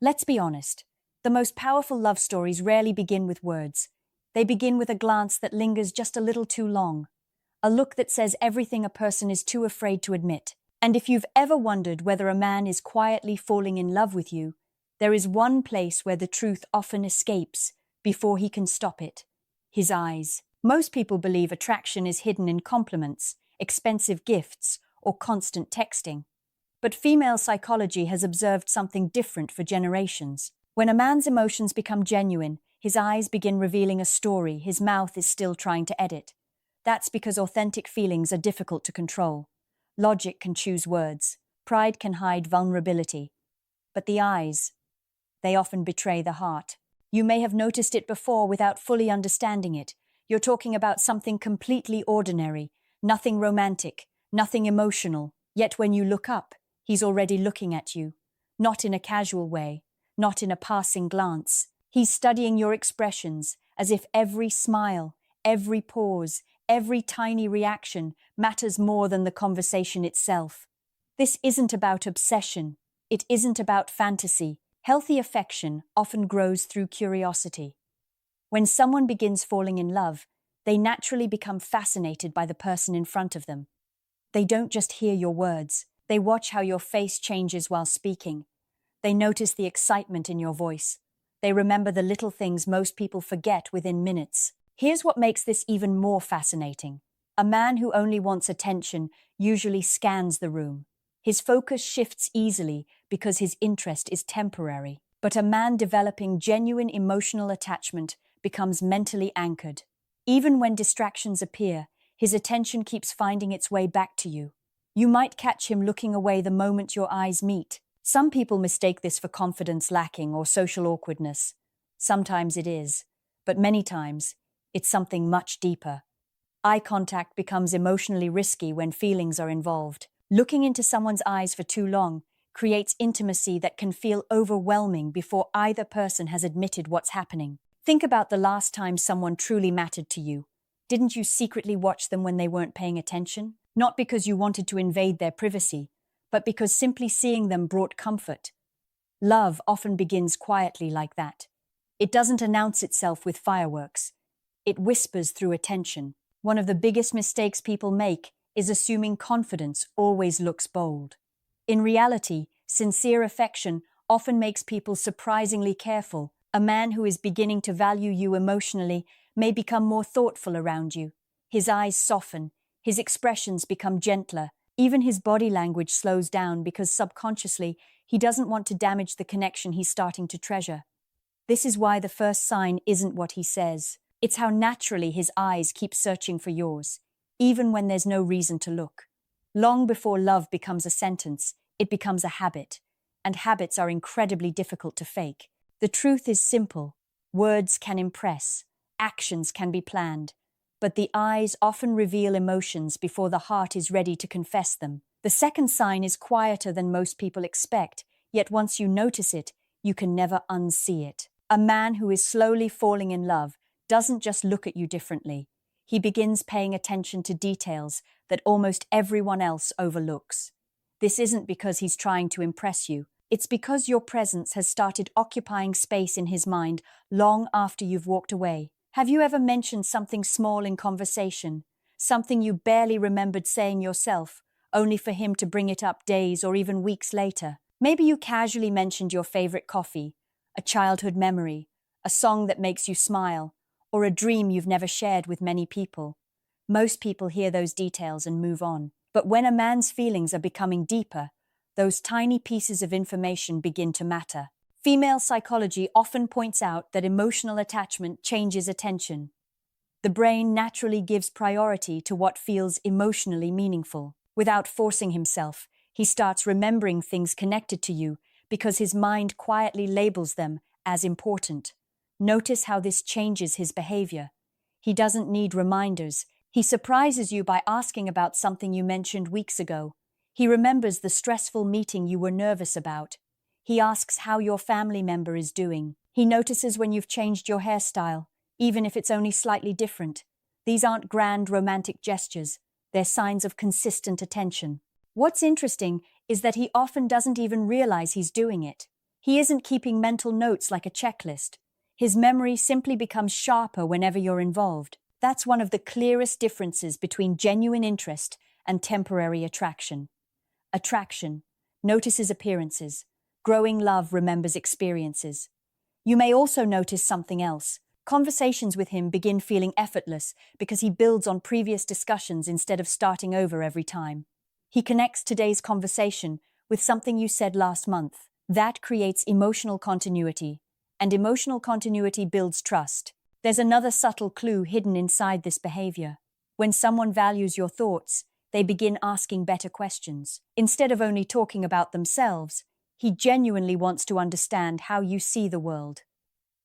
Let's be honest. The most powerful love stories rarely begin with words. They begin with a glance that lingers just a little too long. A look that says everything a person is too afraid to admit. And if you've ever wondered whether a man is quietly falling in love with you, there is one place where the truth often escapes before he can stop it: his eyes. Most people believe attraction is hidden in compliments, expensive gifts, or constant texting. But female psychology has observed something different for generations. When a man's emotions become genuine, his eyes begin revealing a story his mouth is still trying to edit. That's because authentic feelings are difficult to control. Logic can choose words. Pride can hide vulnerability. But the eyes, they often betray the heart. You may have noticed it before without fully understanding it. You're talking about something completely ordinary, nothing romantic, nothing emotional. Yet when you look up, he's already looking at you. Not in a casual way, not in a passing glance. He's studying your expressions, as if every smile, every pause, every tiny reaction matters more than the conversation itself. This isn't about obsession. It isn't about fantasy. Healthy affection often grows through curiosity. When someone begins falling in love, they naturally become fascinated by the person in front of them. They don't just hear your words. They watch how your face changes while speaking. They notice the excitement in your voice. They remember the little things most people forget within minutes. Here's what makes this even more fascinating. A man who only wants attention usually scans the room. His focus shifts easily because his interest is temporary. But a man developing genuine emotional attachment becomes mentally anchored. Even when distractions appear, his attention keeps finding its way back to you. You might catch him looking away the moment your eyes meet. Some people mistake this for confidence lacking or social awkwardness. Sometimes it is, but many times it's something much deeper. Eye contact becomes emotionally risky when feelings are involved. Looking into someone's eyes for too long creates intimacy that can feel overwhelming before either person has admitted what's happening. Think about the last time someone truly mattered to you. Didn't you secretly watch them when they weren't paying attention? Not because you wanted to invade their privacy, but because simply seeing them brought comfort. Love often begins quietly like that. It doesn't announce itself with fireworks. It whispers through attention. One of the biggest mistakes people make is assuming confidence always looks bold. In reality, sincere affection often makes people surprisingly careful. A man who is beginning to value you emotionally may become more thoughtful around you. His eyes soften, his expressions become gentler, even his body language slows down because subconsciously he doesn't want to damage the connection he's starting to treasure. This is why the first sign isn't what he says. It's how naturally his eyes keep searching for yours, even when there's no reason to look. Long before love becomes a sentence, it becomes a habit, and habits are incredibly difficult to fake. The truth is simple. Words can impress, actions can be planned, but the eyes often reveal emotions before the heart is ready to confess them. The second sign is quieter than most people expect, yet once you notice it, you can never unsee it. A man who is slowly falling in love doesn't just look at you differently. He begins paying attention to details that almost everyone else overlooks. This isn't because he's trying to impress you. It's because your presence has started occupying space in his mind long after you've walked away. Have you ever mentioned something small in conversation, something you barely remembered saying yourself, only for him to bring it up days or even weeks later? Maybe you casually mentioned your favorite coffee, a childhood memory, a song that makes you smile, or a dream you've never shared with many people. Most people hear those details and move on. But when a man's feelings are becoming deeper, those tiny pieces of information begin to matter. Female psychology often points out that emotional attachment changes attention. The brain naturally gives priority to what feels emotionally meaningful. Without forcing himself, he starts remembering things connected to you because his mind quietly labels them as important. Notice how this changes his behavior. He doesn't need reminders. He surprises you by asking about something you mentioned weeks ago. He remembers the stressful meeting you were nervous about. He asks how your family member is doing. He notices when you've changed your hairstyle, even if it's only slightly different. These aren't grand romantic gestures. They're signs of consistent attention. What's interesting is that he often doesn't even realize he's doing it. He isn't keeping mental notes like a checklist. His memory simply becomes sharper whenever you're involved. That's one of the clearest differences between genuine interest and temporary attraction. Attraction notices appearances. Growing love remembers experiences. You may also notice something else. Conversations with him begin feeling effortless because he builds on previous discussions instead of starting over every time. He connects today's conversation with something you said last month. That creates emotional continuity, and emotional continuity builds trust. There's another subtle clue hidden inside this behavior. When someone values your thoughts, they begin asking better questions. Instead of only talking about themselves, he genuinely wants to understand how you see the world.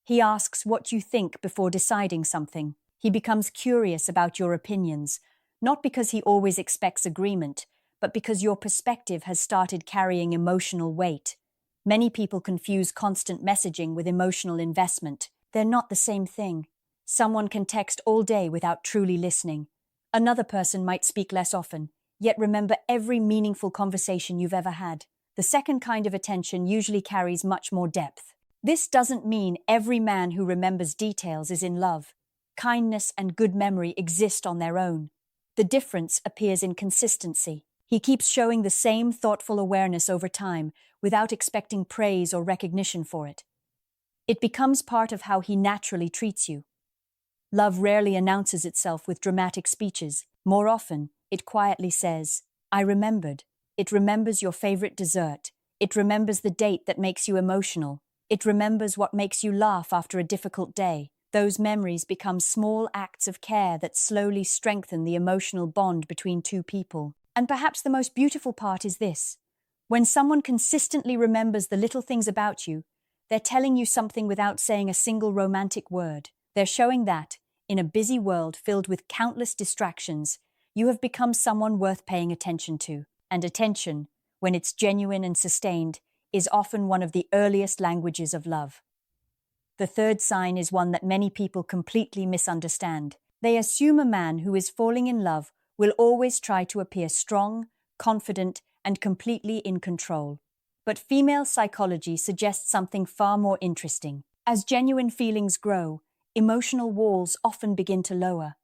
He asks what you think before deciding something. He becomes curious about your opinions, not because he always expects agreement, but because your perspective has started carrying emotional weight. Many people confuse constant messaging with emotional investment. They're not the same thing. Someone can text all day without truly listening. Another person might speak less often, yet remember every meaningful conversation you've ever had. The second kind of attention usually carries much more depth. This doesn't mean every man who remembers details is in love. Kindness and good memory exist on their own. The difference appears in consistency. He keeps showing the same thoughtful awareness over time without expecting praise or recognition for it. It becomes part of how he naturally treats you. Love rarely announces itself with dramatic speeches. More often, it quietly says, "I remembered." It remembers your favorite dessert. It remembers the date that makes you emotional. It remembers what makes you laugh after a difficult day. Those memories become small acts of care that slowly strengthen the emotional bond between two people. And perhaps the most beautiful part is this. When someone consistently remembers the little things about you, they're telling you something without saying a single romantic word. They're showing that, in a busy world filled with countless distractions, you have become someone worth paying attention to. And attention, when it's genuine and sustained, is often one of the earliest languages of love. The third sign is one that many people completely misunderstand. They assume a man who is falling in love will always try to appear strong, confident, and completely in control. But female psychology suggests something far more interesting. As genuine feelings grow, emotional walls often begin to lower.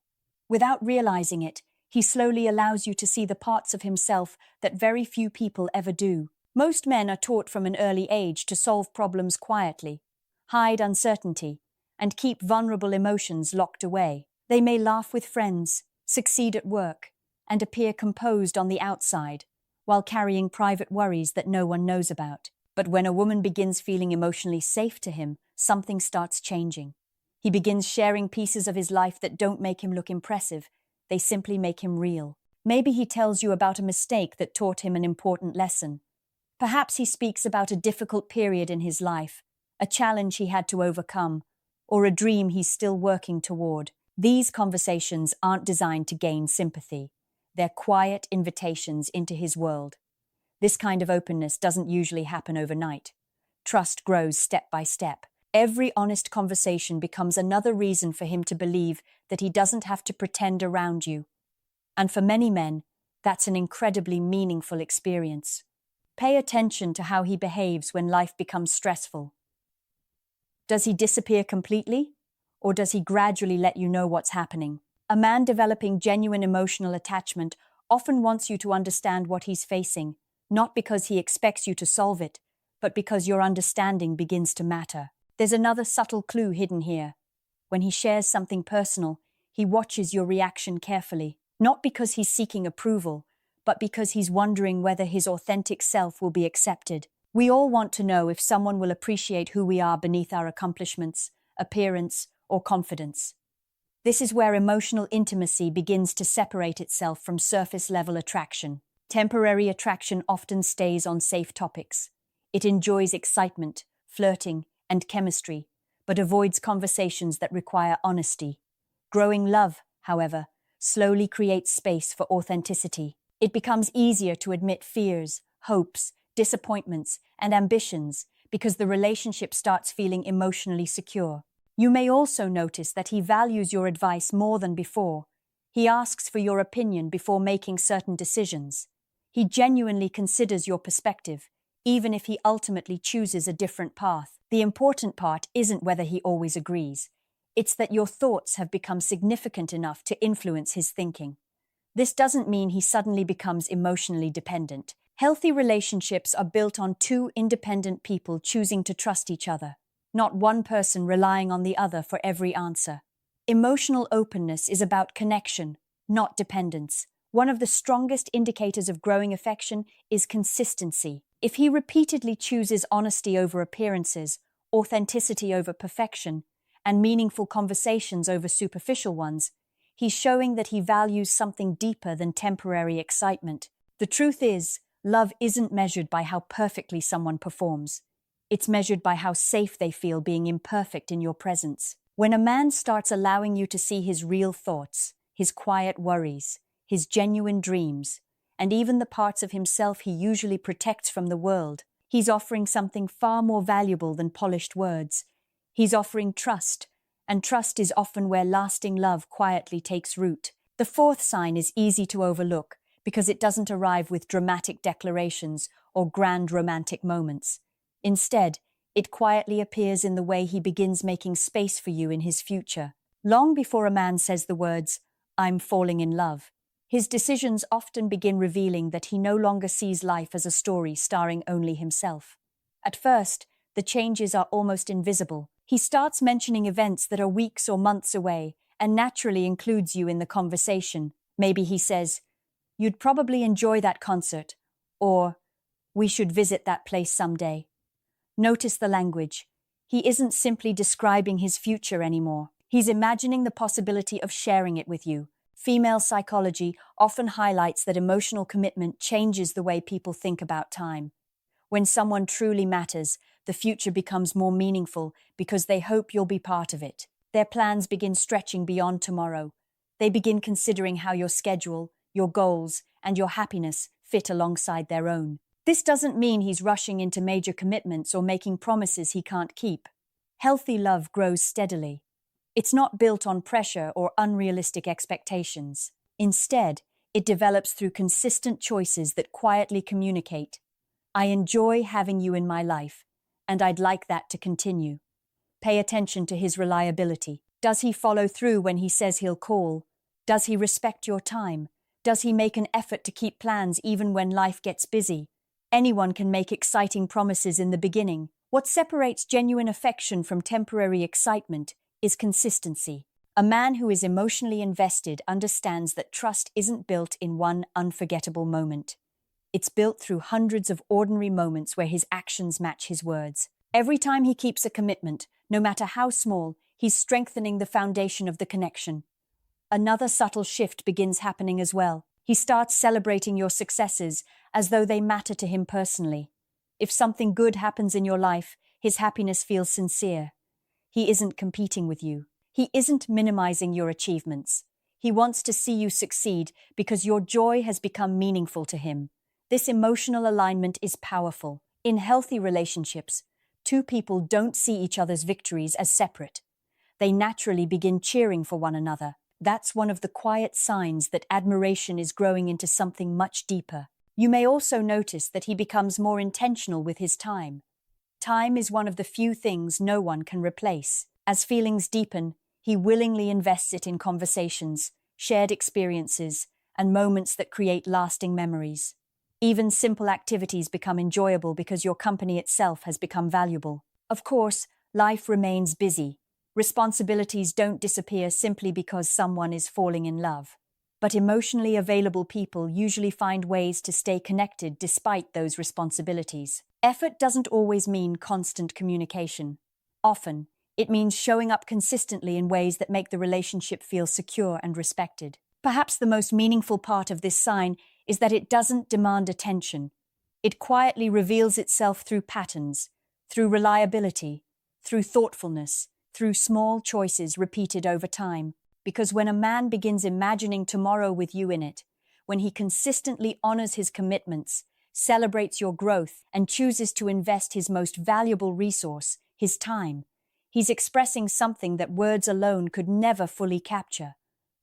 Without realizing it, he slowly allows you to see the parts of himself that very few people ever do. Most men are taught from an early age to solve problems quietly, hide uncertainty, and keep vulnerable emotions locked away. They may laugh with friends, succeed at work, and appear composed on the outside, while carrying private worries that no one knows about. But when a woman begins feeling emotionally safe to him, something starts changing. He begins sharing pieces of his life that don't make him look impressive. They simply make him real. Maybe he tells you about a mistake that taught him an important lesson. Perhaps he speaks about a difficult period in his life, a challenge he had to overcome, or a dream he's still working toward. These conversations aren't designed to gain sympathy. They're quiet invitations into his world. This kind of openness doesn't usually happen overnight. Trust grows step by step. Every honest conversation becomes another reason for him to believe that he doesn't have to pretend around you. And for many men, that's an incredibly meaningful experience. Pay attention to how he behaves when life becomes stressful. Does he disappear completely? Or does he gradually let you know what's happening? A man developing genuine emotional attachment often wants you to understand what he's facing, not because he expects you to solve it, but because your understanding begins to matter. There's another subtle clue hidden here. When he shares something personal, he watches your reaction carefully, not because he's seeking approval, but because he's wondering whether his authentic self will be accepted. We all want to know if someone will appreciate who we are beneath our accomplishments, appearance, or confidence. This is where emotional intimacy begins to separate itself from surface-level attraction. Temporary attraction often stays on safe topics. It enjoys excitement, flirting, and chemistry, but avoids conversations that require honesty. Growing love, however, slowly creates space for authenticity. It becomes easier to admit fears, hopes, disappointments, and ambitions because the relationship starts feeling emotionally secure. You may also notice that he values your advice more than before. He asks for your opinion before making certain decisions. He genuinely considers your perspective, even if he ultimately chooses a different path. The important part isn't whether he always agrees. It's that your thoughts have become significant enough to influence his thinking. This doesn't mean he suddenly becomes emotionally dependent. Healthy relationships are built on two independent people choosing to trust each other, not one person relying on the other for every answer. Emotional openness is about connection, not dependence. One of the strongest indicators of growing affection is consistency. If he repeatedly chooses honesty over appearances, authenticity over perfection, and meaningful conversations over superficial ones, he's showing that he values something deeper than temporary excitement. The truth is, love isn't measured by how perfectly someone performs. It's measured by how safe they feel being imperfect in your presence. When a man starts allowing you to see his real thoughts, his quiet worries, his genuine dreams, and even the parts of himself he usually protects from the world, he's offering something far more valuable than polished words. He's offering trust, and trust is often where lasting love quietly takes root. The fourth sign is easy to overlook because it doesn't arrive with dramatic declarations or grand romantic moments. Instead, it quietly appears in the way he begins making space for you in his future. Long before a man says the words, "I'm falling in love," his decisions often begin revealing that he no longer sees life as a story starring only himself. At first, the changes are almost invisible. He starts mentioning events that are weeks or months away and naturally includes you in the conversation. Maybe he says, "You'd probably enjoy that concert," or "We should visit that place someday." Notice the language. He isn't simply describing his future anymore. He's imagining the possibility of sharing it with you. Female psychology often highlights that emotional commitment changes the way people think about time. When someone truly matters, the future becomes more meaningful because they hope you'll be part of it. Their plans begin stretching beyond tomorrow. They begin considering how your schedule, your goals, and your happiness fit alongside their own. This doesn't mean he's rushing into major commitments or making promises he can't keep. Healthy love grows steadily. It's not built on pressure or unrealistic expectations. Instead, it develops through consistent choices that quietly communicate, "I enjoy having you in my life, and I'd like that to continue." Pay attention to his reliability. Does he follow through when he says he'll call? Does he respect your time? Does he make an effort to keep plans even when life gets busy? Anyone can make exciting promises in the beginning. What separates genuine affection from temporary excitement is consistency. A man who is emotionally invested understands that trust isn't built in one unforgettable moment. It's built through hundreds of ordinary moments where his actions match his words. Every time he keeps a commitment, no matter how small, he's strengthening the foundation of the connection. Another subtle shift begins happening as well. He starts celebrating your successes as though they matter to him personally. If something good happens in your life, his happiness feels sincere. He isn't competing with you. He isn't minimizing your achievements. He wants to see you succeed because your joy has become meaningful to him. This emotional alignment is powerful. In healthy relationships, two people don't see each other's victories as separate. They naturally begin cheering for one another. That's one of the quiet signs that admiration is growing into something much deeper. You may also notice that he becomes more intentional with his time. Time is one of the few things no one can replace. As feelings deepen, he willingly invests it in conversations, shared experiences, and moments that create lasting memories. Even simple activities become enjoyable because your company itself has become valuable. Of course, life remains busy. Responsibilities don't disappear simply because someone is falling in love. But emotionally available people usually find ways to stay connected despite those responsibilities. Effort doesn't always mean constant communication. Often, it means showing up consistently in ways that make the relationship feel secure and respected. Perhaps the most meaningful part of this sign is that it doesn't demand attention. It quietly reveals itself through patterns, through reliability, through thoughtfulness, through small choices repeated over time. Because when a man begins imagining tomorrow with you in it, when he consistently honors his commitments, celebrates your growth, and chooses to invest his most valuable resource, his time, he's expressing something that words alone could never fully capture: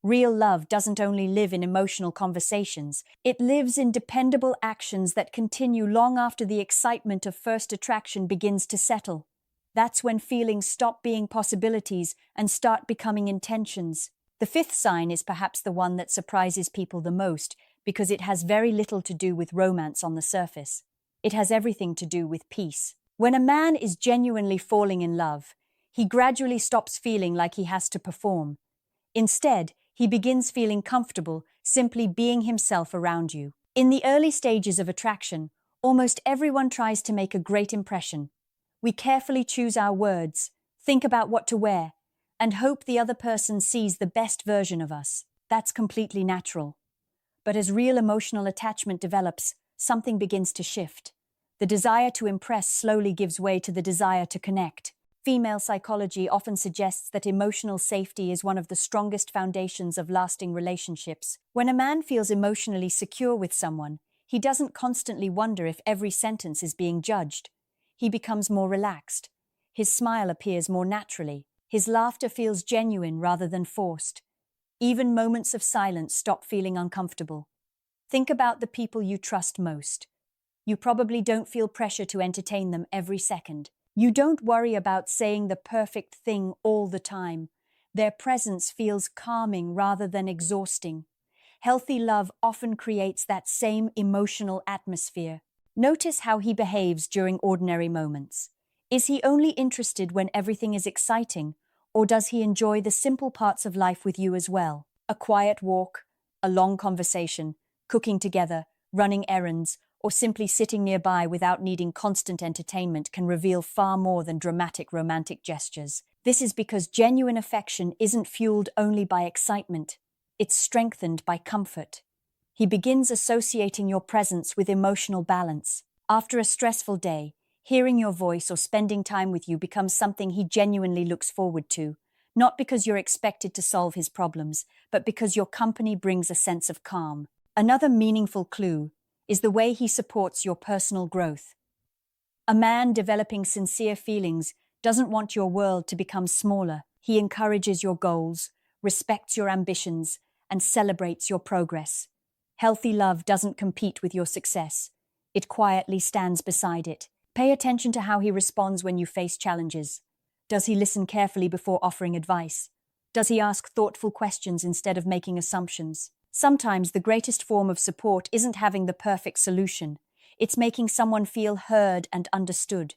Real love doesn't only live in emotional conversations, it lives in dependable actions that continue long after the excitement of first attraction begins to settle. That's when feelings stop being possibilities and start becoming intentions. The fifth sign is perhaps the one that surprises people the most because it has very little to do with romance on the surface. It has everything to do with peace. When a man is genuinely falling in love, he gradually stops feeling like he has to perform. Instead, he begins feeling comfortable simply being himself around you. In the early stages of attraction, almost everyone tries to make a great impression. We carefully choose our words, think about what to wear, and hope the other person sees the best version of us. That's completely natural. But as real emotional attachment develops, something begins to shift. The desire to impress slowly gives way to the desire to connect. Female psychology often suggests that emotional safety is one of the strongest foundations of lasting relationships. When a man feels emotionally secure with someone, he doesn't constantly wonder if every sentence is being judged. He becomes more relaxed. His smile appears more naturally. His laughter feels genuine rather than forced. Even moments of silence stop feeling uncomfortable. Think about the people you trust most. You probably don't feel pressure to entertain them every second. You don't worry about saying the perfect thing all the time. Their presence feels calming rather than exhausting. Healthy love often creates that same emotional atmosphere. Notice how he behaves during ordinary moments. Is he only interested when everything is exciting, or does he enjoy the simple parts of life with you as well? A quiet walk, a long conversation, cooking together, running errands, or simply sitting nearby without needing constant entertainment can reveal far more than dramatic romantic gestures. This is because genuine affection isn't fueled only by excitement, it's strengthened by comfort. He begins associating your presence with emotional balance. After a stressful day, hearing your voice or spending time with you becomes something he genuinely looks forward to, not because you're expected to solve his problems, but because your company brings a sense of calm. Another meaningful clue is the way he supports your personal growth. A man developing sincere feelings doesn't want your world to become smaller. He encourages your goals, respects your ambitions, and celebrates your progress. Healthy love doesn't compete with your success. It quietly stands beside it. Pay attention to how he responds when you face challenges. Does he listen carefully before offering advice? Does he ask thoughtful questions instead of making assumptions? Sometimes the greatest form of support isn't having the perfect solution. It's making someone feel heard and understood.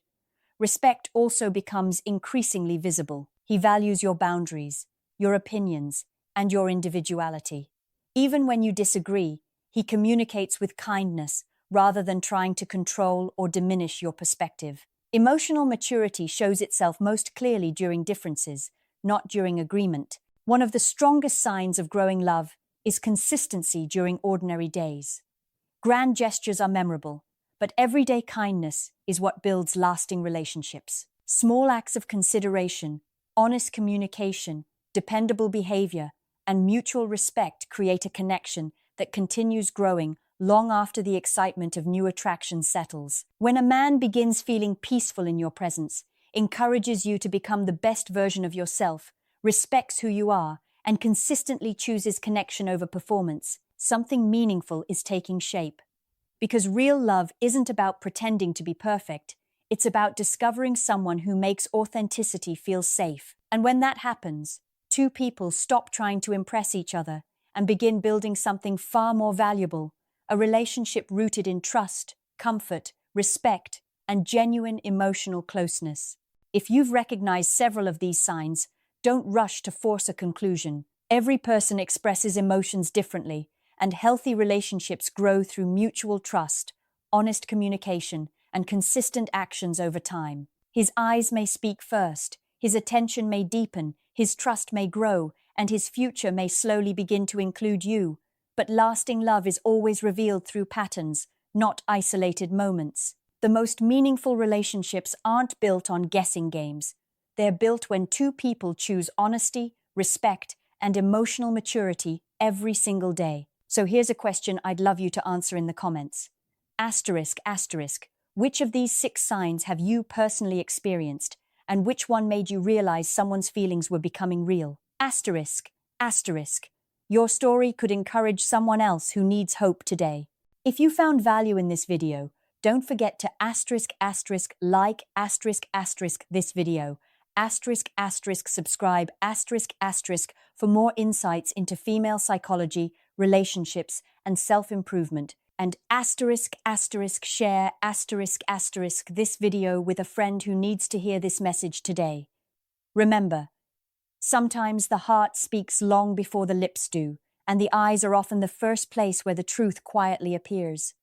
Respect also becomes increasingly visible. He values your boundaries, your opinions, and your individuality. Even when you disagree, he communicates with kindness rather than trying to control or diminish your perspective. Emotional maturity shows itself most clearly during differences, not during agreement. One of the strongest signs of growing love is consistency during ordinary days. Grand gestures are memorable, but everyday kindness is what builds lasting relationships. Small acts of consideration, honest communication, dependable behavior, and mutual respect create a connection that continues growing long after the excitement of new attraction settles. When a man begins feeling peaceful in your presence, encourages you to become the best version of yourself, respects who you are, and consistently chooses connection over performance, something meaningful is taking shape. Because real love isn't about pretending to be perfect, it's about discovering someone who makes authenticity feel safe. And when that happens, two people stop trying to impress each other and begin building something far more valuable, a relationship rooted in trust, comfort, respect, and genuine emotional closeness. If you've recognized several of these signs, don't rush to force a conclusion. Every person expresses emotions differently, and healthy relationships grow through mutual trust, honest communication, and consistent actions over time. His eyes may speak first, his attention may deepen, his trust may grow, and his future may slowly begin to include you. But lasting love is always revealed through patterns, not isolated moments. The most meaningful relationships aren't built on guessing games. They're built when two people choose honesty, respect, and emotional maturity every single day. So here's a question I'd love you to answer in the comments. Asterisk, asterisk, which of these 6 signs have you personally experienced, and which one made you realize someone's feelings were becoming real? Asterisk, asterisk. Your story could encourage someone else who needs hope today. If you found value in this video, don't forget to like this video, subscribe, for more insights into female psychology, relationships, and self-improvement, and share this video with a friend who needs to hear this message today. Remember, sometimes the heart speaks long before the lips do, and the eyes are often the first place where the truth quietly appears.